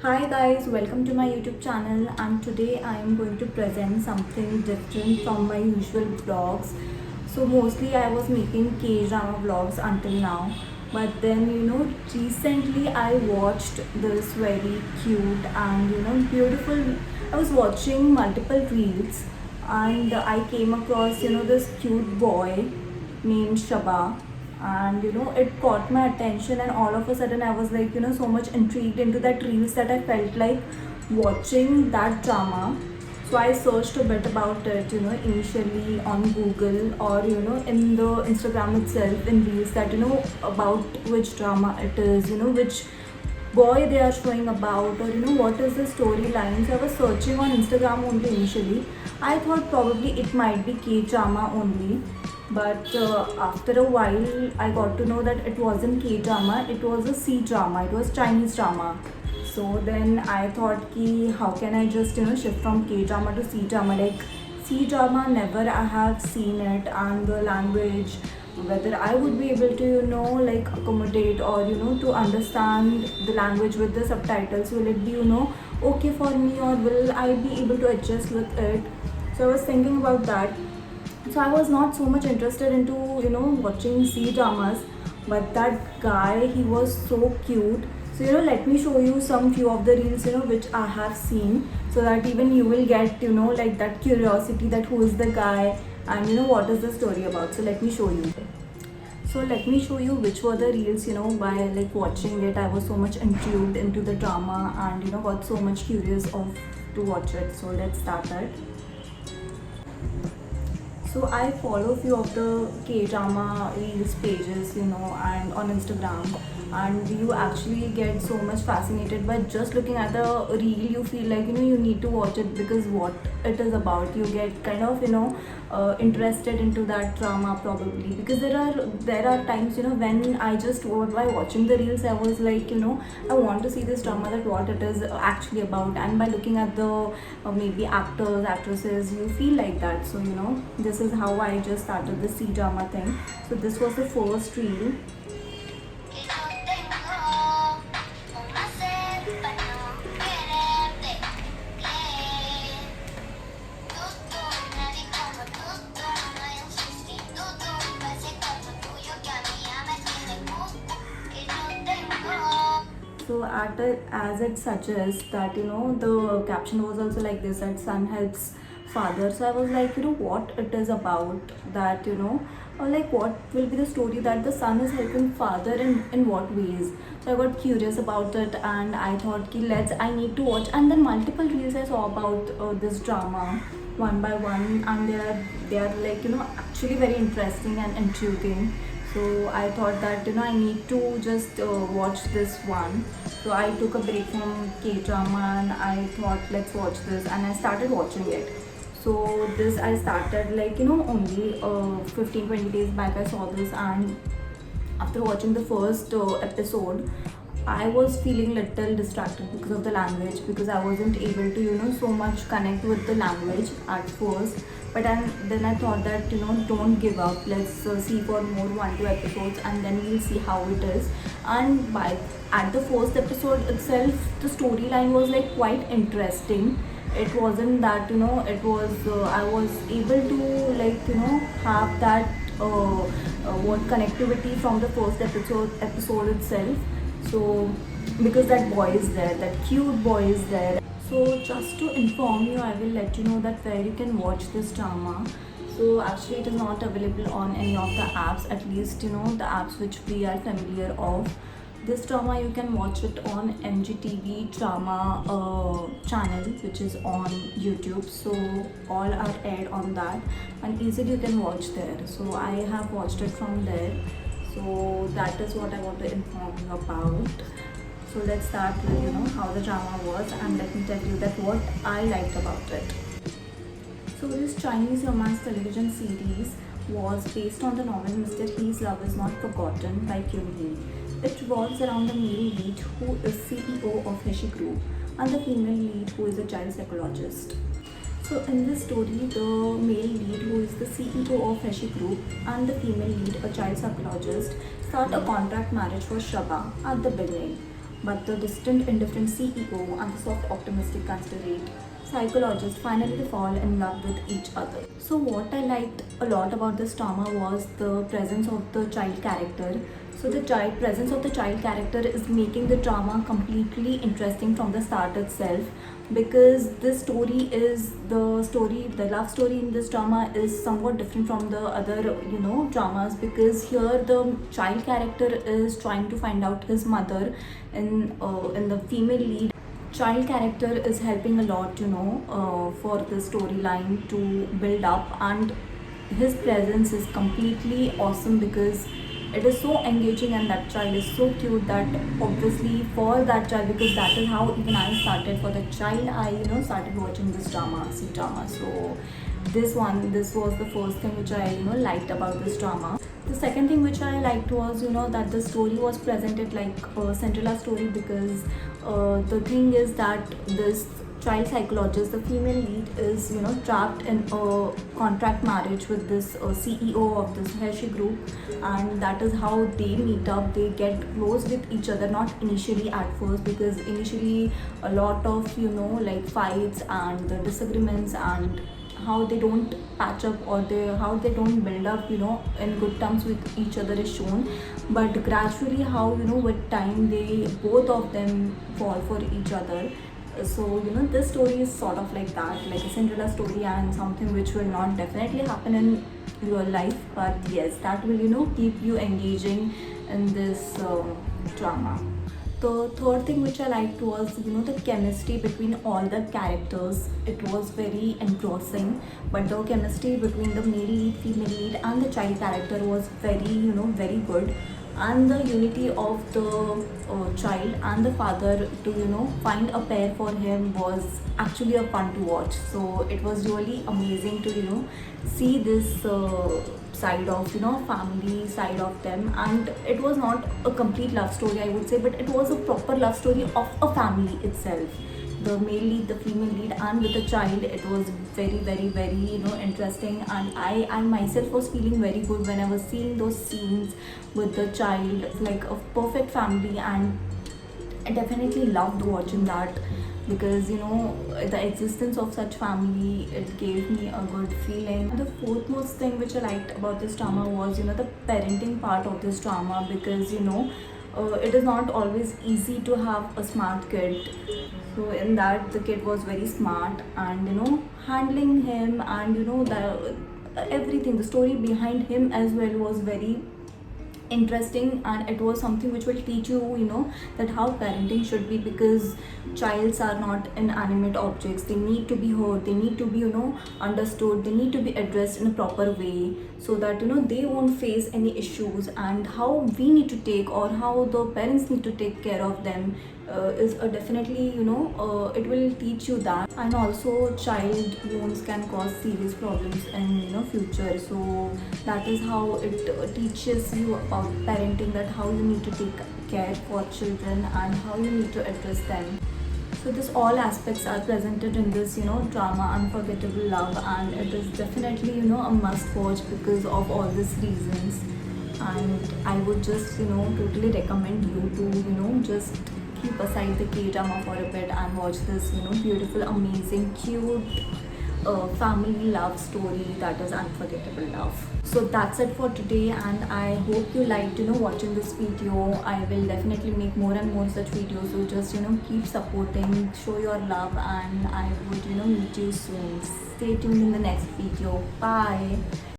Hi guys, welcome to my YouTube channel, and today I am going to present something different from my usual vlogs. So mostly I was making K-drama vlogs until now, but then recently I watched this very cute and beautiful. I was watching multiple reels and I came across this cute boy named Shaba, and it caught my attention, and all of a sudden I was like so much intrigued into that reels that I felt like watching that drama. So I searched a bit about it, initially on Google, or in the Instagram itself, in reels, that about which drama it is, which boy they are showing about, or what is the storyline. So I was searching on Instagram only initially. I thought probably it might be K drama only, but after a while I got to know that it wasn't K drama, it was a C drama, it was Chinese drama. So then I thought ki how can I just shift from K drama to C drama. Like, C drama, never I have seen it, and the language, whether I would be able to like accommodate, or to understand the language with the subtitles, will it be okay for me, or will I be able to adjust with it. So I was thinking about that. So I was not so much interested into watching C dramas, but that guy, he was so cute. So let me show you some few of the reels which I have seen, so that even you will get like that curiosity, that who is the guy, and what is the story about. So let me show you. So let me show you which were the reels, by like watching it I was so much intrigued into the drama, and got so much curious of to watch it. So let's start it. So I follow few of the K-drama reels pages, and on Instagram, and you actually get so much fascinated by just looking at the reel. You feel like you need to watch it, because what it is about, you get kind of interested into that drama probably, because there are times when I just, by watching the reels, I was like I want to see this drama, that what it is actually about. And by looking at the maybe actors, actresses, you feel like that. So this is how I just started the C drama thing. So this was the first reel. So as it suggests that the caption was also like this, that son helps father. So I was like what it is about, that like what will be the story, that the son is helping father in what ways. So I got curious about it, and I thought ki I need to watch. And then multiple reels I saw about this drama one by one, and they are like actually very interesting and intriguing. So I thought that I need to just watch this one. So I took a break from K drama, and I thought let's watch this, and I started watching it. So this I started like only 15-20 days back I saw this. And after watching the first episode, I was feeling little distracted because of the language, because I wasn't able to so much connect with the language at first. But then I thought that don't give up, let's see for more 1-2 episodes, and then we'll see how it is. And by at the first episode itself, the storyline was like quite interesting. It wasn't that it was I was able to like have that what connectivity from the first episode itself. So because that boy is there, that cute boy is there. So just to inform you, I will let you know that where you can watch this drama. So actually it is not available on any of the apps, at least the apps which we are familiar of. This drama you can watch it on MGTV drama channel, which is on YouTube. So all are aired on that, and easily you can watch there. So I have watched it from there. So that is what I want to inform you about. So let's start with how the drama was, and let me tell you that what I liked about it. So this Chinese romance television series was based on the novel Mr. He's Love Is Not Forgotten by Kyung Hee. It revolves around the male lead, who is CEO of Heshi Group, and the female lead, who is a child psychologist. So in this story, the male lead, who is the CEO of Heshi Group, and the female lead, a child psychologist, start a contract marriage for Shaba at the beginning. but the distant, indifferent CEO and the soft, optimistic, considerate psychologists finally fall in love with each other. So, what I liked a lot about this drama was the presence of the child character. So, the child presence of the child character is making the drama completely interesting from the start itself, because this story is the love story in this drama is somewhat different from the other dramas, because here the child character is trying to find out his mother. In the female lead, child character is helping a lot, for the storyline to build up, and his presence is completely awesome because it is so engaging and that child is so cute that obviously for that child, because that is how even I started for the child, I started watching this drama, C drama. So this was the first thing which I liked about this drama. The second thing which I liked was that the story was presented like a Cinderella story, because the thing is that this child psychologist, the female lead, is trapped in a contract marriage with this CEO of this Hershey group, and that is how they meet up. They get close with each other, not initially at first, because initially a lot of like fights and the disagreements and how they don't patch up, or how they don't build up in good terms with each other is shown. But gradually how with time they both of them fall for each other. So this story is sort of like that, like a Cinderella story, and something which will not definitely happen in real life, but yes, that will keep you engaging in this drama. The third thing which I liked was the chemistry between all the characters. It was very engrossing, but the chemistry between the male lead, female lead, and the child character was very very good. And the unity of the child and the father to find a pair for him was actually a fun to watch. So it was really amazing to see this side of family side of them. And it was not a complete love story, I would say, but it was a proper love story of a family itself. The male lead, the female lead, and with the child, it was very interesting. And I myself was feeling very good when I was seeing those scenes with the child. It's like a perfect family, and I definitely loved watching that, because the existence of such family, it gave me a good feeling. The fourth most thing which I liked about this drama was the parenting part of this drama, because it is not always easy to have a smart kid. So in that, the kid was very smart, and handling him, and the everything, the story behind him as well was very interesting. And it was something which will teach you that how parenting should be, because childs are not inanimate objects. They need to be heard, they need to be understood, they need to be addressed in a proper way, so that they won't face any issues. And how we need to take, or how the parents need to take care of them, is definitely it will teach you that. And also child wounds can cause serious problems in future. So that is how it teaches you about parenting, that how you need to take care for children and how you need to address them. So this all aspects are presented in this drama Unforgettable Love, and it is definitely a must watch because of all these reasons. And I would just totally recommend you to just keep aside the K-drama for a bit and watch this beautiful, amazing, cute family love story, that is Unforgettable Love. So that's it for today, and I hope you liked watching this video. I will definitely make more and more such videos, so just keep supporting, show your love, and I would meet you soon. Stay tuned in the next video. Bye.